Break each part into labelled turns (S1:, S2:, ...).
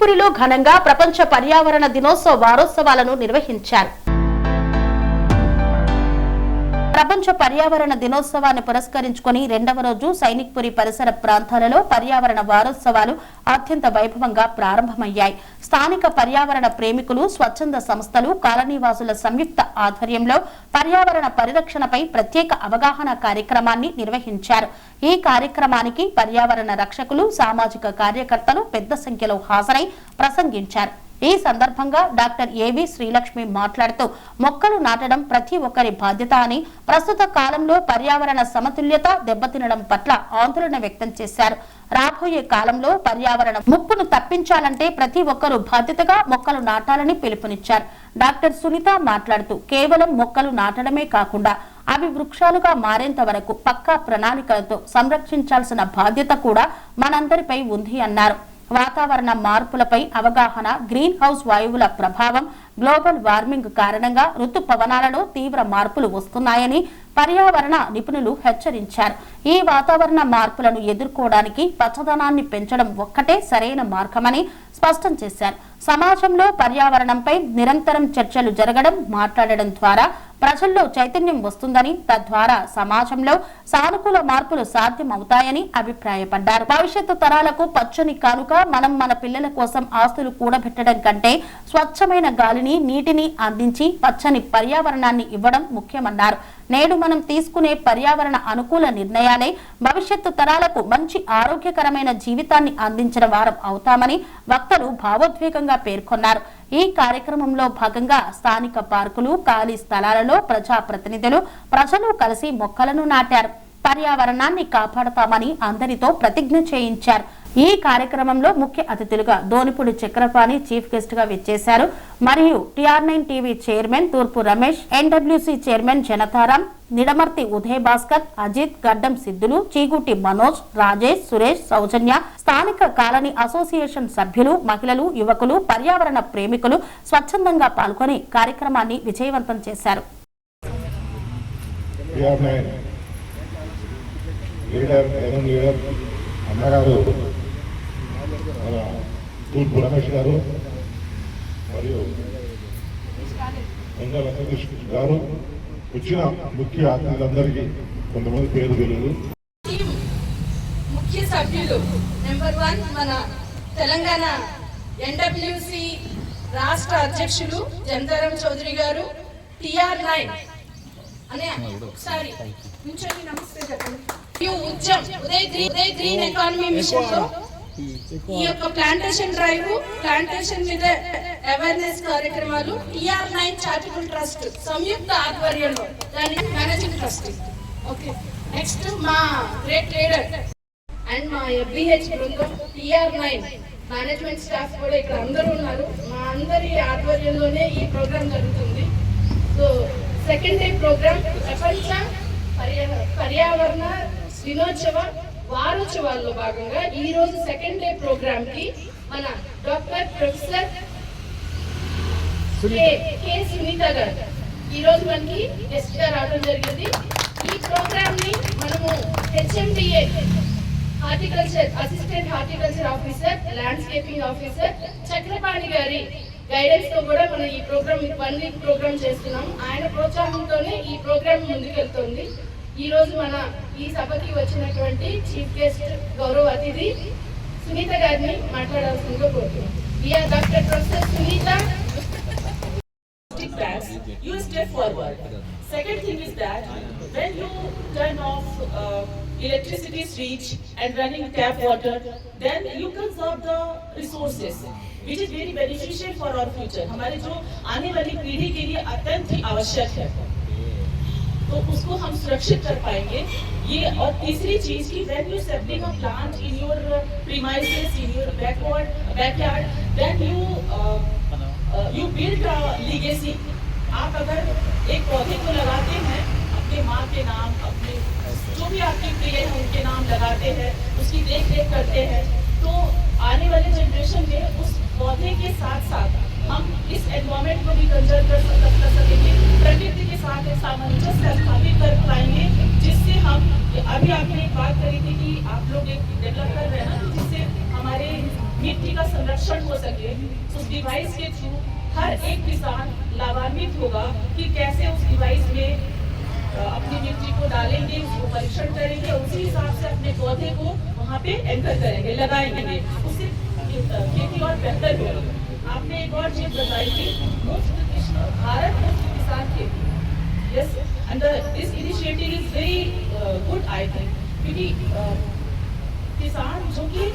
S1: సైనిక్పురిలో ఘనంగా ప్రపంచ పర్యావరణ దినోత్సవ వారోత్సవాలను నిర్వహించారు. ప్రపంచ పర్యావరణ దినోత్సవాన్ని పురస్కరించుకుని రెండవ రోజు సైనిక్పురి పరిసర ప్రాంతాలలో పర్యావరణ వారోత్సవాలు అత్యంత వైభవంగా ప్రారంభమయ్యాయి. స్థానిక పర్యావరణ ప్రేమికులు, స్వచ్ఛంద సంస్థలు, కాలనీవాసుల సంయుక్త ఆధ్వర్యంలో పర్యావరణ పరిరక్షణపై ప్రత్యేక అవగాహన కార్యక్రమాన్ని నిర్వహించారు. ఈ కార్యక్రమానికి పర్యావరణ రక్షకులు, సామాజిక కార్యకర్తలు పెద్ద సంఖ్యలో హాజరై ప్రసంగించారు. ఈ సందర్భంగా డాక్టర్ ఏవి శ్రీలక్ష్మి మాట్లాడుతూ మొక్కలు నాటడం ప్రతి ఒక్కరి బాధ్యత అని, ప్రస్తుత కాలంలో పర్యావరణ సమతుల్యత దెబ్బతినడం పట్ల ఆందోళన వ్యక్తం చేశారు. రాబోయే కాలంలో పర్యావరణ ముప్పును తప్పించాలంటే ప్రతి ఒక్కరూ బాధ్యతగా మొక్కలు నాటాలని పిలుపునిచ్చారు. డాక్టర్ సునీత మాట్లాడుతూ కేవలం మొక్కలు నాటడమే కాకుండా అవి వృక్షాలుగా మారేంత వరకు పక్కా ప్రణాళికలతో సంరక్షించాల్సిన బాధ్యత కూడా మనందరిపై ఉంది అన్నారు. వాతావరణ మార్పులపై అవగాహన, గ్రీన్ హౌస్ వాయువుల ప్రభావం, గ్లోబల్ వార్మింగ్ కారణంగా ఋతుపవనాలలో తీవ్ర మార్పులు వస్తున్నాయని పర్యావరణ నిపుణులు హెచ్చరించారు. ఈ వాతావరణ మార్పులను ఎదుర్కోవడానికి పచ్చదనాన్ని పెంచడం ఒక్కటే సరైన మార్గమని స్పష్టం చేశారు. సమాజంలో పర్యావరణంపై నిరంతరం చర్చలు జరగడం, మాట్లాడడం ద్వారా ప్రజల్లో చైతన్యం వస్తుందని, తద్వారా సమాజంలో సానుకూల మార్పులు సాధ్యమవుతాయని అభిప్రాయపడ్డారు. భవిష్యత్తు తరాలకు పచ్చని కానుక మనం మన పిల్లల కోసం ఆస్తులు కూడబెట్టడం కంటే స్వచ్ఛమైన గాలిని, నీటిని అందించి పచ్చని పర్యావరణాన్ని ఇవ్వడం ముఖ్యమన్నారు. నేడు మనం తీసుకునే పర్యావరణ అనుకూల నిర్ణయాలే భవిష్యత్తు తరాలకు మంచి ఆరోగ్యకరమైన జీవితాన్ని అందించిన వారం అవుతామని వక్తలు భావోద్వేగంగా పేర్కొన్నారు. ఈ కార్యక్రమంలో భాగంగా స్థానిక పార్కులు, ఖాళీ స్థలాలలో ప్రజాప్రతినిధులు, ప్రజలు కలిసి మొక్కలను నాటారు. పర్యావరణాన్ని కాపాడతామని అందరితో ప్రతిజ్ఞ చేయించారు. ఈ కార్యక్రమంలో ముఖ్య అతిథులుగా దోనిపూడి చక్రపాణి చీఫ్ గెస్ట్ గా విచ్చేశారు. మరియు TR9 టీవీ చైర్మన్ తూర్పు రమేష్, NWC చైర్మన్ జనతారాం, నిడమర్తి ఉదయ్ భాస్కర్, అజిత్, గడ్డం సిద్ధులు, చీగుటి మనోజ్, రాజేష్, సురేష్, సౌజన్య, స్థానిక కాలనీ అసోసియేషన్ సభ్యులు, మహిళలు, యువకులు, పర్యావరణ ప్రేమికులు స్వచ్ఛందంగా పాల్గొని కార్యక్రమాన్ని విజయవంతం చేశారు.
S2: తూర్పు రమేష్ గారు మరియు వెంకటేష్ గారు, వచ్చిన ముఖ్య అతిథులందరికీ కొంతమంది పేరు తెలియదు.
S3: ముఖ్య సభ్యులు నెంబర్ 1 మన తెలంగాణ NWC రాష్ట్ర అధ్యక్షులు జనతారాం చౌదరి గారు, TR9 అనే ఒకసారి నుంచొని నమస్తే చెప్పండి. ఉదయ్ గ్రీన్ ఎకానమీ మిషన్ లో ఈ యొక్క ప్లాంటేషన్ డ్రైవ్, ప్లాంటేషన్ మీద అవేర్నెస్ కార్యక్రమాలు TR9 చారిటబుల్ ట్రస్ట్ సంయుక్త ఆధ్వర్యంలో దాని మేనేజింగ్ ట్రస్ట్. ఓకే, నెక్స్ట్ మా గ్రేట్ లీడర్ అండ్ మా FBH బృందం, TR9 మేనేజ్మెంట్ స్టాఫ్ కూడా ఇక్కడ అందరూ ఉన్నారు. మా అందరి ఆధ్వర్యంలోనే ఈ ప్రోగ్రామ్ జరుగుతుంది. సో సెకండ్ డే ప్రోగ్రామ్ ప్రపంచ పర్యావరణ దినోత్సవ వారోత్సవాల్లో భాగంగా ఈ రోజు సెకండ్ డే ప్రోగ్రామ్ కి మన డాక్టర్ ప్రొఫెసర్ కె సునీత గారు ఈ రోజు మనకి గెస్ట్ గా రావడం జరిగింది. ఈ ప్రోగ్రామ్ ని మనము HMDA horticulture assistant horticulture officer, landscaping officer Chakrapani గారి గైడెన్స్ తో కూడా మనం ఈ ప్రోగ్రామ్ 1 వీక్ ప్రోగ్రామ్ చేస్తున్నాం. ఆయన ప్రోత్సాహంతోనే ఈ ప్రోగ్రామ్ ముందుకెళ్తుంది. ఈ రోజు మన ఈ సభకి వచ్చినటువంటి చీఫ్ గెస్ట్ గౌరవ అతిథి సునీత గారిని మాట్లాడాల్సిందిగా కోరుతున్నాం. Doctor professor Sunitha.
S4: You step forward. Second thing is that when you turn off electricity switch and running tap water, then you conserve the resources, which is very beneficial for our future. हमारे जो आने वाली पीढ़ी के लिए अत्यंत ही आवश्यक है, तो उसको हम सुरक्षित कर पाएंगे ये. और तीसरी चीज की when you setting a plant in your premises, in your backyard, then you build a legacy. आप अगर एक पौधे को लगाते हैं अपने माँ के नाम, अपने जो भी आपके प्रिय हैं उनके नाम लगाते हैं, उसकी देख रेख करते हैं, तो आने वाले जनरेशन में उस पौधे के साथ साथ हम इस एनवायरमेंट को भी कंजर्व कर सकेंगे, प्रकृति के साथ एक सामंजस्य स्थापित कर पाएंगे, जिससे हम अभी आपने एक बात करी थी कि आप लोग एक डेवलप कर रहे हैं ना, जिससे हमारे मिट्टी का संरक्षण हो सके, उस डिवाइस के थ्रू हर एक किसान लाभान्वित होगा कि कैसे उस डिवाइस में अपनी मिट्टी को डालेंगे, उसको परीक्षण करेंगे, उसी हिसाब से अपने पौधे को वहाँ पे एंकर करेंगे, लगाएंगे, उससे खेती और बेहतर होगी। आपने एक और चीज बताई थी, मुफ्त भारत मुफ्त किसान खेती। Yes, and this initiative is very good I think, क्योंकि किसान जो कि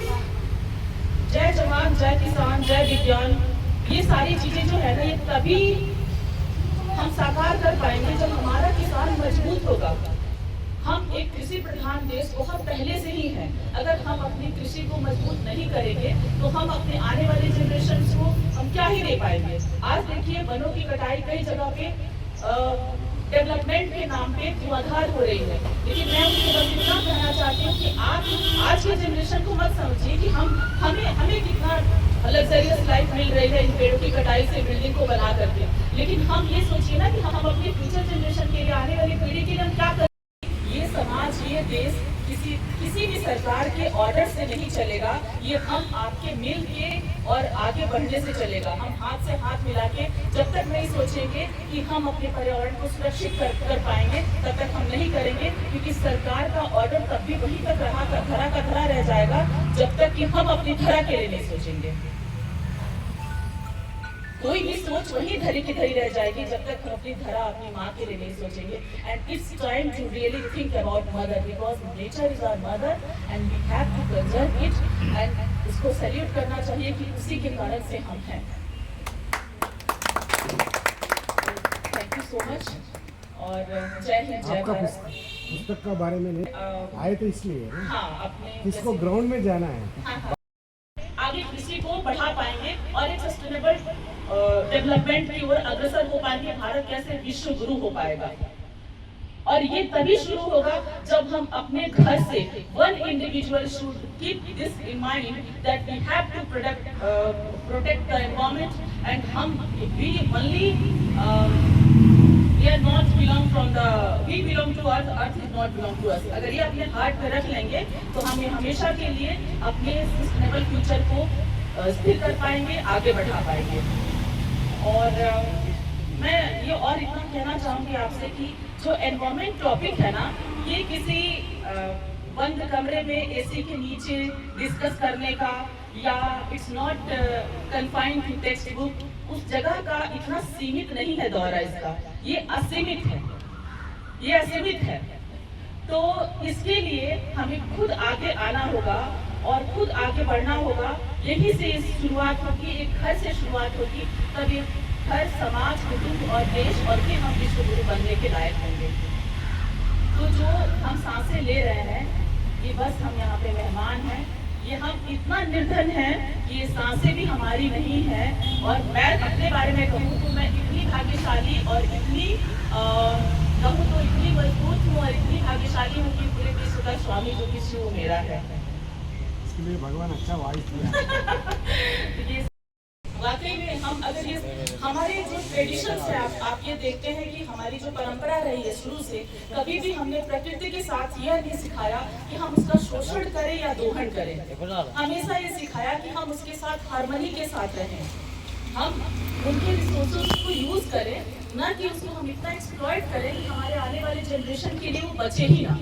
S4: जय जवान जय किसान जय विज्ञान, ये सारी चीजें जो है ना, ये तभी हम साकार कर पाएंगे जब हमारा किसान मजबूत होगा। हम एक कृषि प्रधान देश बहुत पहले से ही है। अगर हम अपनी कृषि को मजबूत नहीं करेंगे तो हम अपने आने वाले जनरेशन को हम क्या ही दे पाएंगे। आज देखिए, वनों की कटाई कई जगह पे डेवलपमेंट के नाम पे धुआंधार हो रही है, लेकिन मैं उनको बस इतना कहना चाहती हूँ कि आप आज के जनरेशन को मत समझिए कि हमें कितना लग्जरियस लाइफ मिल रही है इन पेड़ों की कटाई से बिल्डिंग को बना करके, लेकिन हम ये सोचिए ना कि हम अपने फ्यूचर जनरेशन के लिए, आने वाली पीढ़ी के लिए हम क्या करें। ये समाज, ये देश किसी भी सरकार के ऑर्डर से नहीं चलेगा, ये हम आपके मिल के और आगे बढ़ने से चलेगा। हम हाथ से हाथ मिला के जब तक नहीं सोचेंगे कि हम अपने पर्यावरण को सुरक्षित कर पाएंगे, तब तक हम नहीं करेंगे, क्योंकि सरकार का ऑर्डर तब भी वहीं तक धरा का धरा रह जाएगा जब तक कि हम अपनी धरा के लिए नहीं सोचेंगे। कोई भी सोच वही धरी की धरी रह जाएगी जब तक हम अपनी धरा, अपनी माँ के लिए नहीं सोचेंगे। And it's time to really think about mother, because nature is our mother and we have to conserve it, एंड उसको सैल्यूट करना चाहिए कि उसी के कारण से हम हैं। थैंक यू सो मच और जय हिंद जय भारत।
S5: पुस्तक का बारे में नहीं आए तो इसलिए
S4: हाँ, अपने
S5: किसको ग्राउंड में जाना है।
S4: हाँ, आगे कृषि को बढ़ा पाएंगे और एक सस्टेनेबल डेवलपमेंट की ओर अग्रसर हो पाएंगे। भारत कैसे विश्व गुरु हो पाएगा, और ये तभी शुरू होगा जब हम अपने घर से, one individual should keep this in mind that we have to protect the environment and हम we only we are not belong from the we belong to earth, earth is not belong to us। अगर ये अपने heart में रख लेंगे तो हम ये हमेशा के लिए अपने सस्टेनेबल फ्यूचर को स्थिर कर पाएंगे, आगे बढ़ा पाएंगे। और मैं ये और इतना कहना चाहूंगी आपसे कि जो एनवायरमेंट टॉपिक है ना, ये किसी बंद कमरे में एसी के नीचे डिस्कस करने का, या it's not confined to textbook, उस जगह का इतना सीमित नहीं है दौरा इसका, ये असीमित है, ये असीमित है। तो इसके लिए हमें खुद आगे आना होगा और खुद आगे बढ़ना होगा। यही से शुरुआत होगी, एक घर से शुरुआत होगी, तब ये घर, समाज, कुटुंब और देश और फिर हम विश्व गुरु बनने के लायक होंगे। तो जो हम सांसें ले रहे हैं, ये बस हम यहाँ पे मेहमान हैं, ये हम इतना निर्धन हैं कि ये सांसें भी हमारी नहीं है। और मैं अपने बारे में कहूँ तो मैं इतनी भाग्यशाली और इतनी कहूँ तो इतनी मजबूत हूँ और इतनी भाग्यशाली हूँ कि पूरे विश्व का स्वामी जो कि शिव मेरा है।
S5: इसके लिए भगवान अच्छा वाइफ दिया।
S4: वाकई में हम अगर ये हमारे जो ट्रेडिशंस है, आप ये देखते हैं कि हमारी जो परंपरा रही है शुरू से, कभी भी हमने प्रकृति के साथ यह नहीं सिखाया कि हम उसका शोषण करें या दोहन करें। हमेशा ये सिखाया कि हम उसके साथ हार्मनी के साथ रहें, हम उनके रिसोर्सेज को यूज करें, ना कि उसको हम इतना एक्सप्लॉइट करें कि हमारे आने वाले जनरेशन के लिए वो बचे ही ना।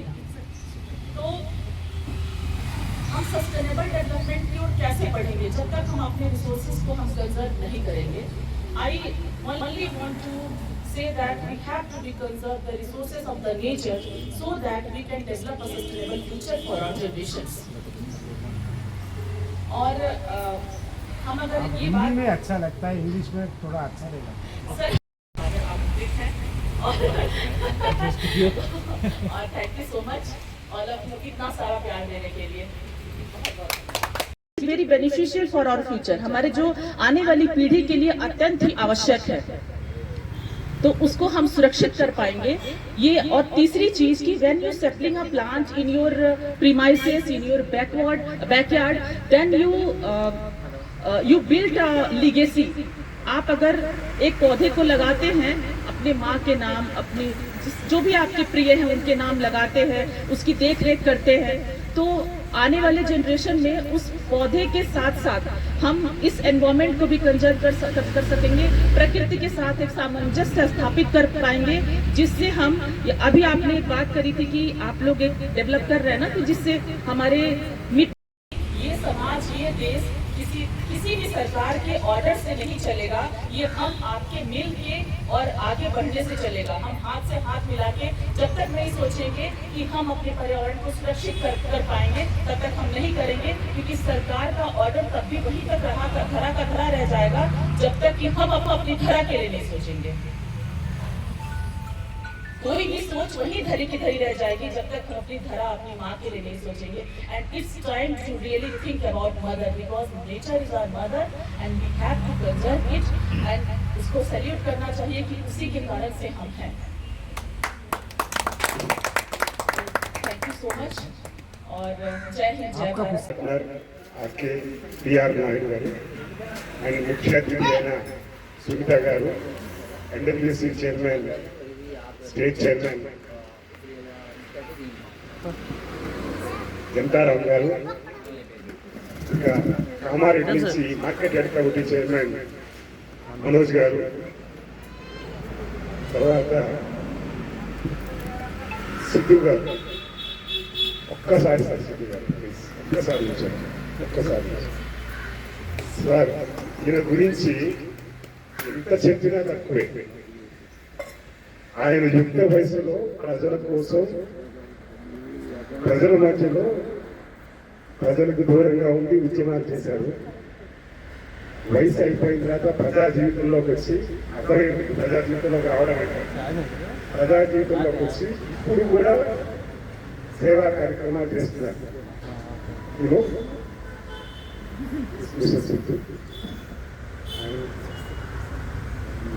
S4: तो हम सस्टेनेबल डेवलपमेंट की ओर कैसे बढ़ेंगे जब तक हम अपने रिसोर्सेज को हम कंजर्व नहीं करेंगे। I only want to say that we have to be conserve the resources of the nature so that we can develop a sustainable future for our generations। और हम अगर ये
S5: हिंदी
S4: बात
S5: में अच्छा लगता है, इंग्लिश में थोड़ा अच्छा रहेगा।
S4: सर अगर आप देखें और thank you so much all of you इतना सारा प्यार देने के लिए। Very beneficial for our future, हमारे जो आने वाली पीढ़ी के लिए अत्यंत ही आवश्यक है, तो उसको हम सुरक्षित कर पाएंगे ये। और तीसरी चीज की when you settling a plant in your premises, in your backyard, then you build a legacy. आप अगर एक पौधे को लगाते हैं अपने माँ के नाम, अपने जो भी आपके प्रिय हैं उनके नाम लगाते हैं, उसकी देख रेख करते हैं, तो आने वाले जनरेशन में उस पौधे के साथ साथ हम इस एनवायरमेंट को भी कंजर्व कर सकेंगे, प्रकृति के साथ एक सामंजस्य स्थापित कर पाएंगे, जिससे हम अभी आपने एक बात करी थी कि आप लोग एक डेवलप कर रहे हैं ना, तो जिससे हमारे ये समाज, ये देश किसी भी सरकार के ऑर्डर से नहीं चलेगा, ये हम आपके मिल के और आगे बढ़ने से चलेगा। हम हाथ से हाथ मिला के जब तक नहीं सोचेंगे कि हम अपने पर्यावरण को सुरक्षित कर पाएंगे, तब तक हम नहीं करेंगे, क्योंकि सरकार का ऑर्डर तब भी वहीं तक धरा का धरा रह जाएगा जब तक कि हम अपनी धरा के लिए नहीं सोचेंगे। कोई भी सोच वही धरी की धरी रह जाएगी जब तक हम अपनी धरा, अपनी माँ के लिए नहीं सोचेंगे। And it's time to really think about mother, because nature is our mother and we have to conserve it, एंड उसको सैल्यूट करना चाहिए कि उसी के कारण से हम हैं। थैंक यू सो मच और जय हिंद, जय भारत।
S6: आपके टीआर नायडू गाరు అండ్ ముఖ్య అతిథి అయిన సునీత గారు, ఎన్డబ్ల్యూసీ చైర్మన్, స్టేట్ చైర్మన్ జంతారాం గారు, ఇంకా కామారెడ్డి నుంచి market head committee chairman Manoj గారు, తర్వాత సిద్ధు గారు. ఒక్కసారి సార్ సిద్ధు గారు ప్లీజ్ ఒక్కసారి వచ్చారు, ఒక్కసారి సార్. ఈయన గురించి ఎంత చెప్పినా తక్కువే. ఆయన యుక్త వయసులో ప్రజల కోసం, ప్రజల మధ్యలో ప్రజలకు దూరంగా ఉండి ఉద్యమాలు చేశారు. వయసు అయిపోయిన తర్వాత ప్రజా జీవితంలోకి వచ్చి, అర్థమైంది ప్రజా జీవితంలోకి రావడం అంటే, ప్రజా జీవితంలోకి వచ్చి ఇప్పుడు కూడా సేవా కార్యక్రమాలు చేస్తున్నారు.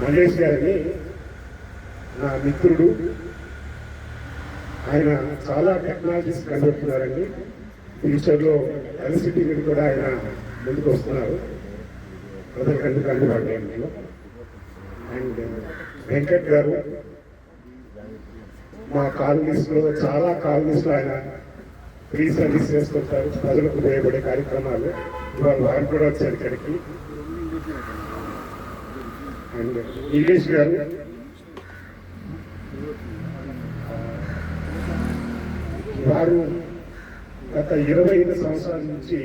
S6: మహేష్ గారిని నా మిత్రుడు, ఆయన చాలా టెక్నాలజీస్ కనిపెడుతున్నారండి. ఫ్యూచర్లో ఎలక్ట్రిసిటీ మీద కూడా ఆయన ముందుకు వస్తున్నారు ప్రజలకు అందుబాటులో. అండ్ వెంకట్ గారు మా కాలనీస్లో, చాలా కాలనీస్లో ఆయన ఫ్రీ సర్వీస్ చేస్తుంటారు, ప్రజలకు ఉపయోగపడే కార్యక్రమాలు. ఇవాళ వారు కూడా వచ్చారు ఇక్కడికి. అండ్ నీలేష్ గారు, వారు గత 25 సంవత్సరాల నుంచి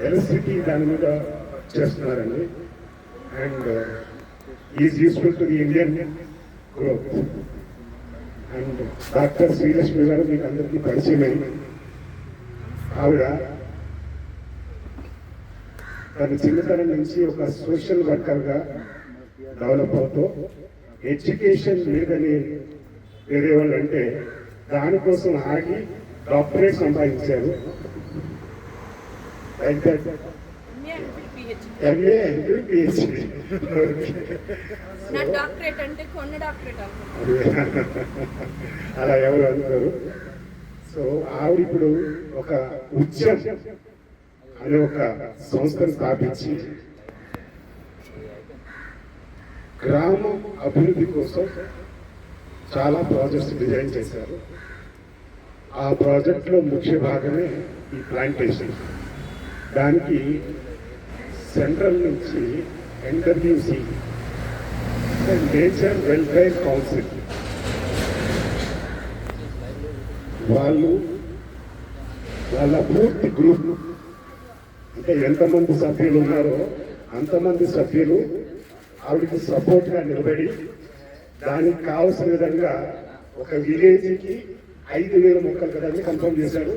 S6: ఎలక్ట్రిసిటీ దాని మీద చేస్తున్నారండి. And is useful to the Indian growth. And doctor Srilakshmi గారు మీకు అందరికీ పరిచయమే. ఆవిడ తన చిన్నతనం నుంచి ఒక సోషల్ వర్కర్గా డెవలప్ అవుతూ ఎడ్యుకేషన్ లేదని వేరే వాళ్ళు అంటే దానికోసం ఆగి డాక్టరేట్ సంపాదించారు. MA MP PhD. అలా ఎవరు అనుకోరు. సో ఆవిడ ఇప్పుడు ఒక ఉద్యమం అనే ఒక సంస్థను స్థాపించి గ్రామం అభివృద్ధి కోసం చాలా ప్రాజెక్ట్స్ డిజైన్ చేశారు. ఆ ప్రాజెక్ట్లో ముఖ్య భాగమే ఈ ప్లాంటేషన్. దానికి సెంట్రల్ నుంచి ఎన్డబ్ల్యూసి, నేచర్ వెల్ఫేర్ కౌన్సిల్ వాళ్ళు, వాళ్ళ పూర్తి గ్రూప్, అంటే ఎంతమంది సభ్యులు ఉన్నారో అంతమంది సభ్యులు ఆవిడకి సపోర్ట్గా నిలబడి దానికి కావాల్సిన విధంగా ఒక విలేజ్కి 5,000 మొక్కలు కదండి కన్ఫర్మ్ చేశారు.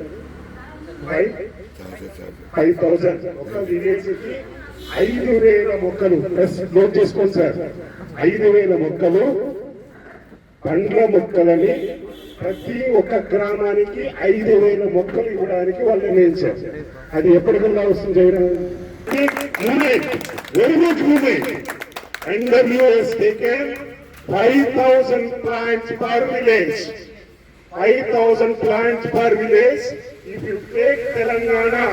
S6: 5,000 ఒక విలేజ్కి 5,000 మొక్కలు. ప్లస్ నోట్ చేసుకోండి సార్, 5,000 మొక్కలు, పండ్ల మొక్కలని ప్రతి ఒక్క గ్రామానికి 5,000 మొక్కలు ఇవ్వడానికి వాళ్ళు నిర్ణయించారు. అది ఎప్పటికల్లా వస్తుంది చేయడం. Very good moment. NWO has taken 5,000 plants per village. 5,000 plants per village. If you take Telangana,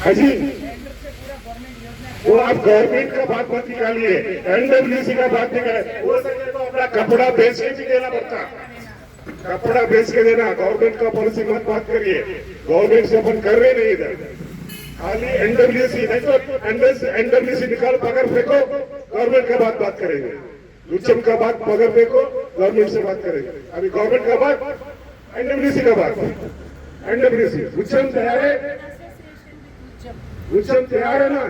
S6: अजी वो आप गवर्नमेंट का बात मत निकालिए, NWC का बात निकालिए. हो सके तो अपना कपड़ा बेच के भी देना पड़ता. कपड़ा बेच के देना, गवर्नमेंट का पॉलिसी मत बात करिए, गवर्नमेंट से अपन कर रहे नहीं इधर, खाली एनडब्ल्यूसी नहीं तो एनडब्ल्यूसी निकाल पकड़ फेंको, गवर्नमेंट का बात करेंगे, लुचम का बात पकड़ फेंको, गवर्नमेंट से बात करेंगे, अभी गवर्नमेंट का बात एनडब्ल्यूसी का बात, एनडब्ल्यूसी लुचम तैयार है, लुचम तैयार है ना,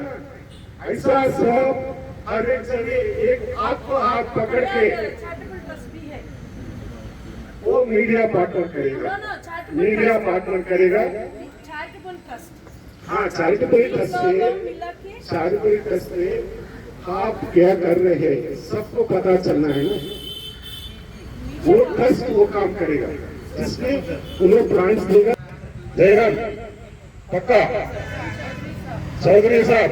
S6: ऐसा सब हर एक जगह एक आपको हाथ पकड़ के वो मीडिया पार्टनर करेगा, मीडिया पार्टनर करेगा, हाँ चैरिटेबल ट्रस्ट से आप क्या कर रहे हैं सबको पता चलना है ना, वो ट्रस्ट वो काम करेगा जिसमें उन्हें प्लांट्स देगा। जयराम पक्का, चौधरी साहब,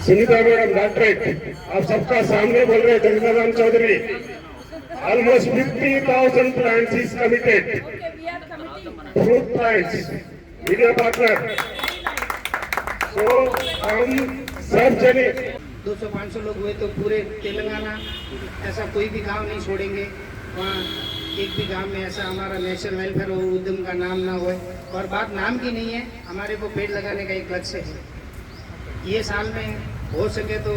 S6: सुनीता मैडम डॉक्टरेट, आप सबका सामने बोल रहे हैं Jagdaram Chaudhary, almost 50,000 plants is committed, fruit plants, media partner, तो हम सब जने
S7: 200-500 लोग हुए तो पूरे तेलंगाना ऐसा कोई भी गांव नहीं छोड़ेंगे, वहाँ एक भी गांव में ऐसा हमारा नेशनल वेलफेयर उद्यम का नाम ना होए। और बात नाम की नहीं है, हमारे को पेड़ लगाने का एक लक्ष्य है, ये साल में हो सके तो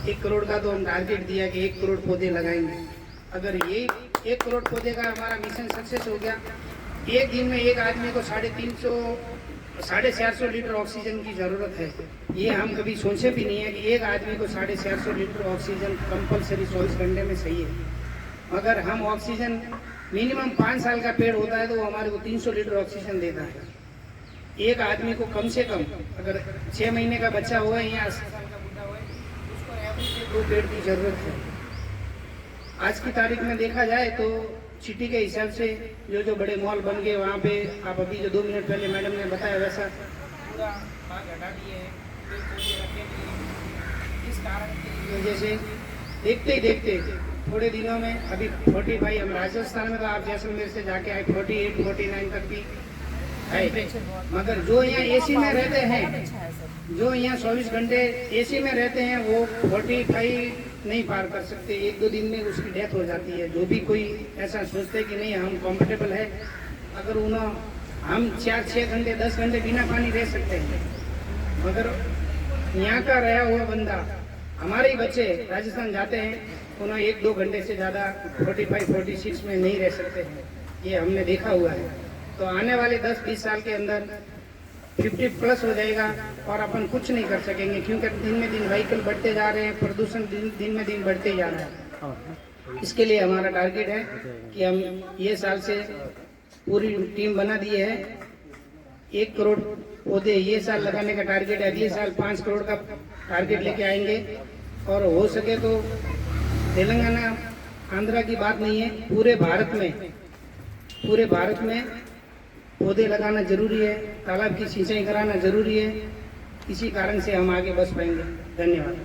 S7: 1 करोड़ का तो हम टारगेट दिया कि 1 करोड़ पौधे लगाएंगे। अगर ये 1 करोड़ पौधे का हमारा मिशन सक्सेस हो गया, एक दिन में एक आदमी को 450 लीटर ऑक्सीजन की जरूरत है, ये हम कभी सोचे भी नहीं है कि एक आदमी को 450 लीटर ऑक्सीजन कंपलसरी 24 घंटे में चाहिए। मगर हम ऑक्सीजन मिनिमम 5 साल का पेड़ होता है तो वो हमारे को 300 लीटर ऑक्सीजन देता है। एक आदमी को कम से कम अगर 6 महीने का बच्चा हुआ है या 80 साल का बुढ़ा हुआ है, उसको एवरेज 2 पेड़ की जरूरत है। आज की तारीख में देखा जाए तो सिटी के हिसाब से जो बड़े मॉल बन गए, वहाँ पे आप अभी जो 2 मिनट पहले मैडम ने बताया वैसा पूरा भाग हटा दिए हैं, इस कारण की वजह से देखते ही देखते थोड़े दिनों में अभी 45, हम राजस्थान में तो आप जैसलमेर से जाके आए 48, 49 तक भी है। मगर जो यहाँ एसी में रहते हैं, जो यहाँ 24 घंटे एसी में रहते हैं, वो 45 नहीं पार कर सकते, 1-2 दिन में उसकी डेथ हो जाती है। जो भी कोई ऐसा सोचते कि नहीं हम कंफर्टेबल है, अगर उन्होंने हम 4-6 घंटे 10 घंटे बिना पानी रह सकते हैं, मगर यहाँ का रहा हुआ बंदा, हमारे ही बच्चे राजस्थान जाते हैं, उन्हें 1-2 घंटे से ज़्यादा 45-46 में नहीं रह सकते हैं, ये हमने देखा हुआ है। तो आने वाले 10-20 साल के अंदर 50+ हो जाएगा और अपन कुछ नहीं कर सकेंगे, क्योंकि दिन में दिन व्हीकल बढ़ते जा रहे हैं, प्रदूषण दिन में दिन बढ़ते जा रहा है। इसके लिए हमारा टारगेट है कि हम ये साल से पूरी टीम बना दी है, 1 करोड़ पौधे ये साल लगाने का टारगेट है, अगले साल 5 करोड़ का टारगेट लेके आएंगे। और हो सके तो तेलंगाना आंध्रा की बात नहीं है, पूरे भारत में पौधे लगाना जरूरी है, तालाब की सिंचाई कराना जरूरी है, इसी कारण से हम आगे बढ़ पाएंगे। धन्यवाद।